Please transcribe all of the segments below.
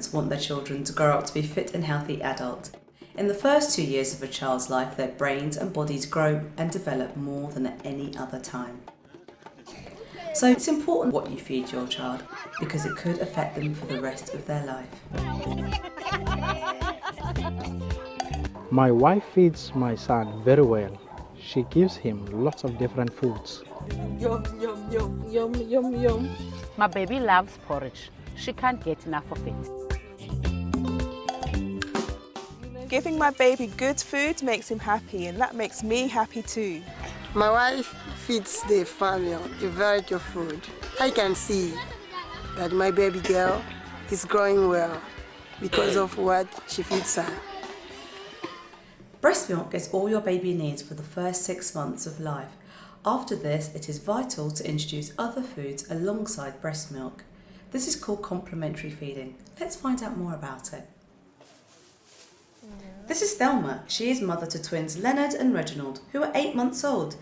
parents want their children to grow up to be fit and healthy adults. In the first 2 years of a child's life, their brains and bodies grow and develop more than at any other time. So it's important what you feed your child because it could affect them for the rest of their life. My wife feeds my son very well. She gives him lots of different foods. Yum, yum, yum, yum, yum, yum. My baby loves porridge. She can't get enough of it. Giving my baby good food makes him happy, and that makes me happy too. My wife feeds the family a variety of food. I can see that my baby girl is growing well because of what she feeds her. Breast milk is all your baby needs for the first 6 months of life. After this, it is vital to introduce other foods alongside breast milk. This is called complementary feeding. Let's find out more about it. This is Thelma. She is mother to twins Leonard and Reginald, who are 8 months old.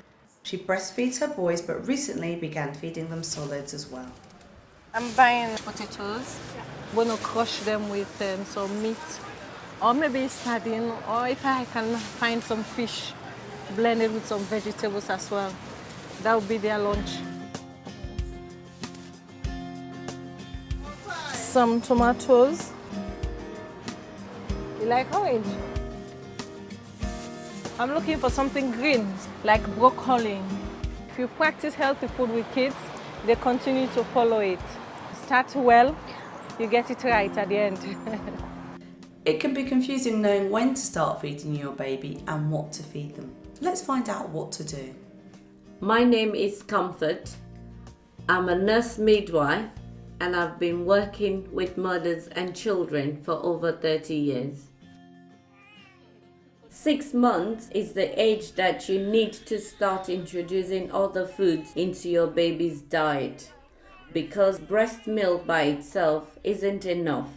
She breastfeeds her boys but recently began feeding them solids as well. I'm buying potatoes. I'm gonna crush them with some meat, or maybe sardine, or if I can find some fish blended with some vegetables as well. That would be their lunch. Some tomatoes. You like orange? I'm looking for something green, like broccoli. If you practice healthy food with kids, they continue to follow it. Start well, you get it right at the end. It can be confusing knowing when to start feeding your baby and what to feed them. Let's find out what to do. My name is Comfort. I'm a nurse midwife and I've been working with mothers and children for over 30 years. 6 months is the age that you need to start introducing other foods into your baby's diet because breast milk by itself isn't enough.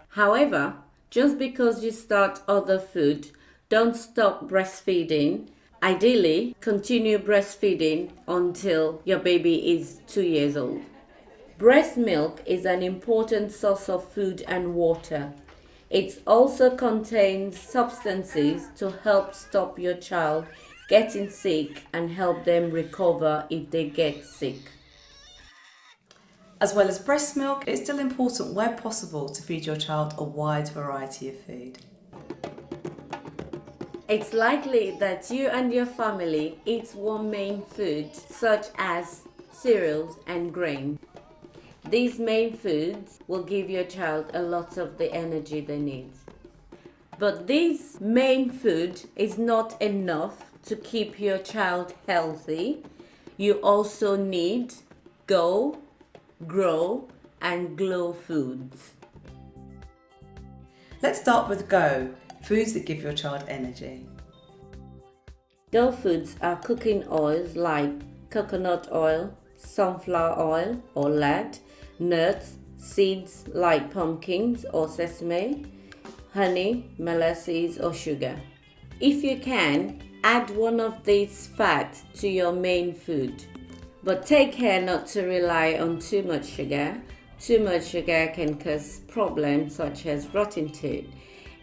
However, just because you start other food, don't stop breastfeeding. Ideally, continue breastfeeding until your baby is 2 years old. Breast milk is an important source of food and water. It also contains substances to help stop your child getting sick and help them recover if they get sick. As well as breast milk, it's still important where possible to feed your child a wide variety of food. It's likely that you and your family eat one main food, such as cereals and grain. These main foods will give your child a lot of the energy they need. But this main food is not enough to keep your child healthy. You also need Go, Grow and Glow foods. Let's start with Go, foods that give your child energy. Go foods are cooking oils like coconut oil, sunflower oil or lard, nuts, seeds like pumpkins or sesame, honey, molasses or sugar. If you can, add one of these fats to your main food. But take care not to rely on too much sugar. Too much sugar can cause problems such as rotten teeth,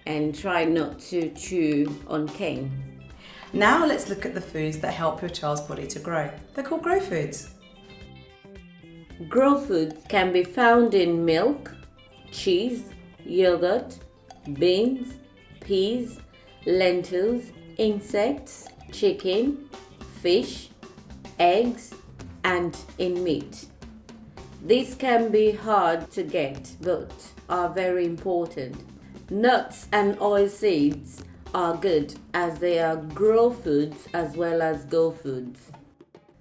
and try not to chew on cane. Now let's look at the foods that help your child's body to grow. They're called Grow foods. Grow foods can be found in milk, cheese, yogurt, beans, peas, lentils, insects, chicken, fish, eggs, and in meat. These can be hard to get but are very important. Nuts and oil seeds are good as they are grow foods as well as go foods.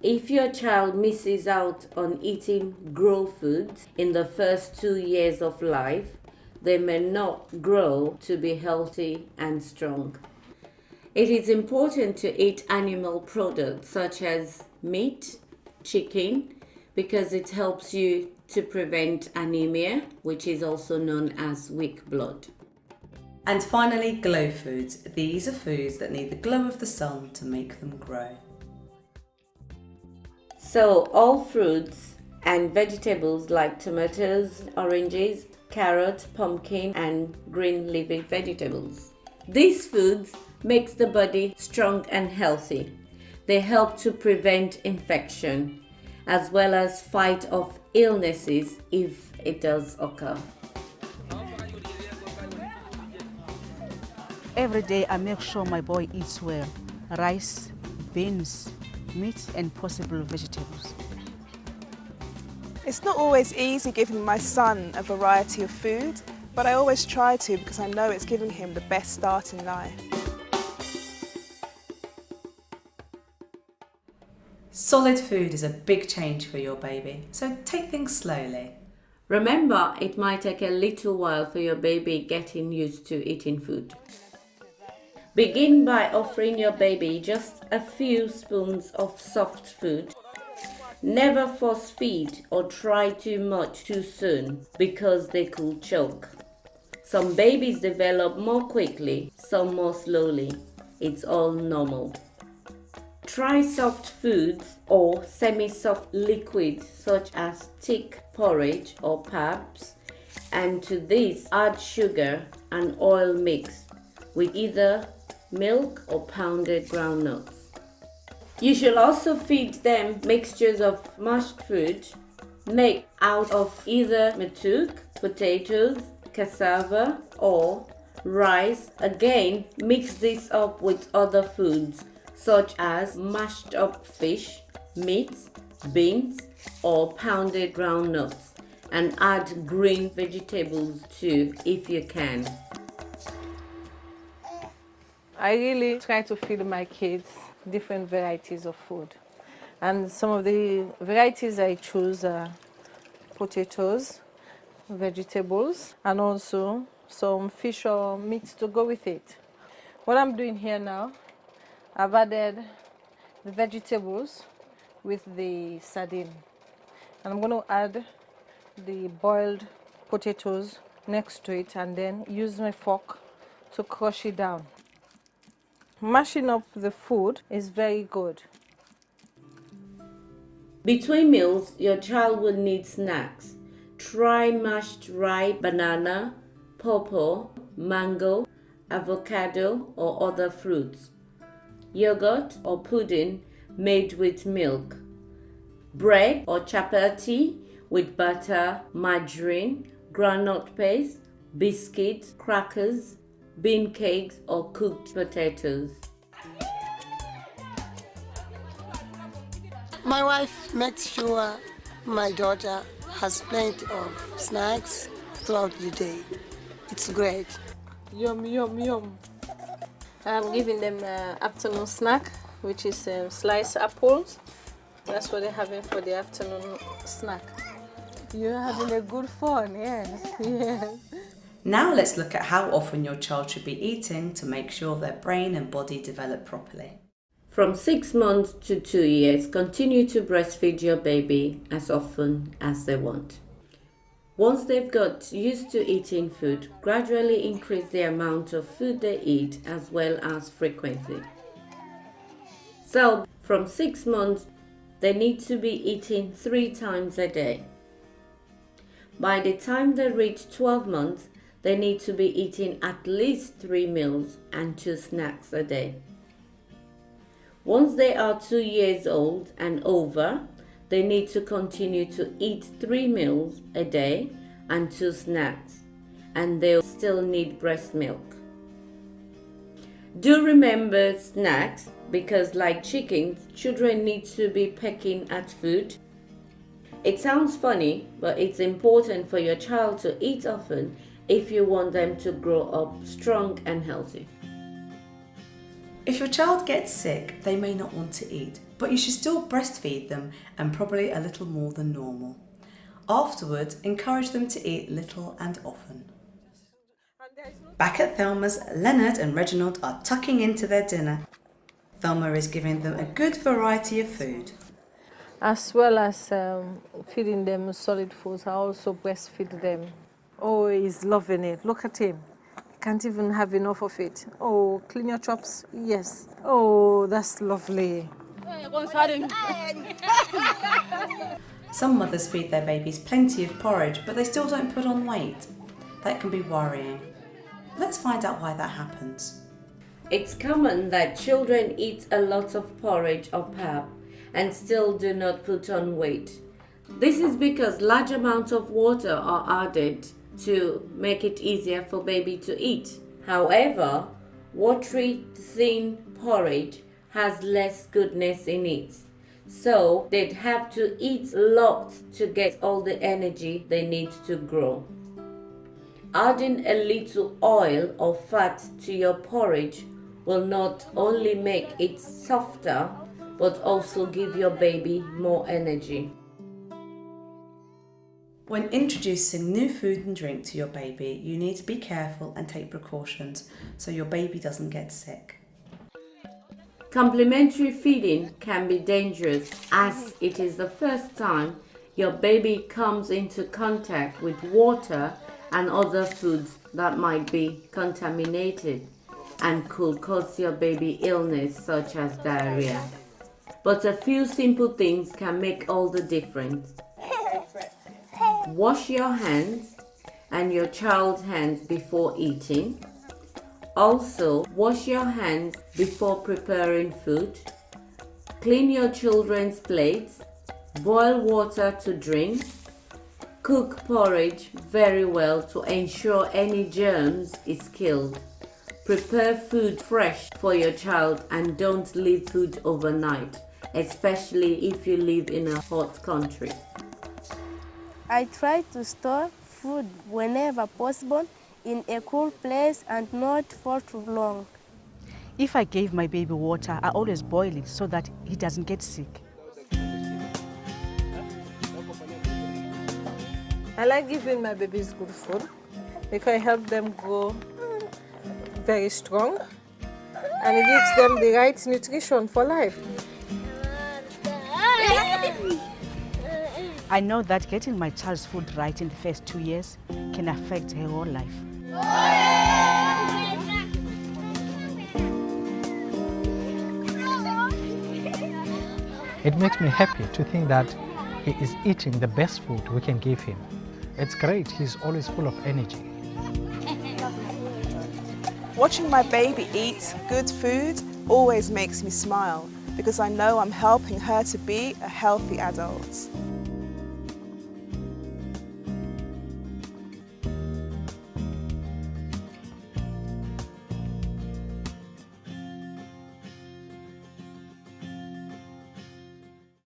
If your child misses out on eating grow foods in the first 2 years of life, they may not grow to be healthy and strong. It is important to eat animal products such as meat, chicken, because it helps you to prevent anemia, which is also known as weak blood. And finally, Glow foods. These are foods that need the glow of the sun to make them grow. So all fruits and vegetables like tomatoes, oranges, carrot, pumpkin, and green leafy vegetables. These foods makes the body strong and healthy. They help to prevent infection as well as fight off illnesses if it does occur. Every day I make sure my boy eats well. Rice, beans, meat and possible vegetables. It's not always easy giving my son a variety of food, but I always try to because I know it's giving him the best start in life. Solid food is a big change for your baby, so take things slowly. Remember, it might take a little while for your baby getting used to eating food. Begin by offering your baby just a few spoons of soft food. Never force feed or try too much too soon because they could choke. Some babies develop more quickly, some more slowly. It's all normal. Try soft foods or semi-soft liquids such as thick porridge or paps, and to this add sugar and oil mixed with either milk or pounded groundnuts. You should also feed them mixtures of mashed food made out of either matuk, potatoes, cassava or rice. Again, mix this up with other foods such as mashed up fish, meat, beans or pounded groundnuts, and add green vegetables too if you can. I really try to feed my kids different varieties of food. And some of the varieties I choose are potatoes, vegetables, and also some fish or meat to go with it. What I'm doing here now, I've added the vegetables with the sardine. And I'm going to add the boiled potatoes next to it and then use my fork to crush it down. Mashing up the food is very good. Between meals, your child will need snacks. Try mashed ripe banana, pawpaw, mango, avocado or other fruits. Yogurt or pudding made with milk. Bread or chapati with butter, margarine, groundnut paste, biscuits, crackers, bean cakes or cooked potatoes. My wife makes sure my daughter has plenty of snacks throughout the day. It's great. Yum, yum, yum. I'm giving them afternoon snack, which is sliced apples. That's what they're having for the afternoon snack. You're having a good fun, yes, yes. Now let's look at how often your child should be eating to make sure their brain and body develop properly. From 6 months to 2 years, continue to breastfeed your baby as often as they want. Once they've got used to eating food, gradually increase the amount of food they eat as well as frequency. So, from 6 months, they need to be eating 3 times a day. By the time they reach 12 months, they need to be eating at least 3 meals and 2 snacks a day. Once they are 2 years old and over, they need to continue to eat 3 meals a day and 2 snacks, and they'll still need breast milk. Do remember snacks, because like chickens, children need to be pecking at food. It sounds funny, but it's important for your child to eat often if you want them to grow up strong and healthy. If your child gets sick, they may not want to eat, but you should still breastfeed them and probably a little more than normal. Afterwards, encourage them to eat little and often. Back at Thelma's, Leonard and Reginald are tucking into their dinner. Thelma is giving them a good variety of food. As well as feeding them solid foods, I also breastfeed them. Oh, he's loving it. Look at him. Can't even have enough of it. Oh, clean your chops. Yes. Oh, that's lovely. Some mothers feed their babies plenty of porridge, but they still don't put on weight. That can be worrying. Let's find out why that happens. It's common that children eat a lot of porridge or pap and still do not put on weight. This is because large amounts of water are added to make it easier for baby to eat. However, watery, thin porridge has less goodness in it. So they'd have to eat a lot to get all the energy they need to grow. Adding a little oil or fat to your porridge will not only make it softer, but also give your baby more energy. When introducing new food and drink to your baby, you need to be careful and take precautions so your baby doesn't get sick. Complementary feeding can be dangerous as it is the first time your baby comes into contact with water and other foods that might be contaminated and could cause your baby illness such as diarrhea. But a few simple things can make all the difference. Wash your hands and your child's hands before eating. Also, wash your hands before preparing food. Clean your children's plates. Boil water to drink. Cook porridge very well to ensure any germs is killed. Prepare food fresh for your child and don't leave food overnight, especially if you live in a hot country. I try to store food whenever possible in a cool place and not for too long. If I gave my baby water, I always boil it so that he doesn't get sick. I like giving my babies good food because it helps them grow very strong and it gives them the right nutrition for life. I know that getting my child's food right in the first 2 years can affect her whole life. It makes me happy to think that he is eating the best food we can give him. It's great, he's always full of energy. Watching my baby eat good food always makes me smile because I know I'm helping her to be a healthy adult.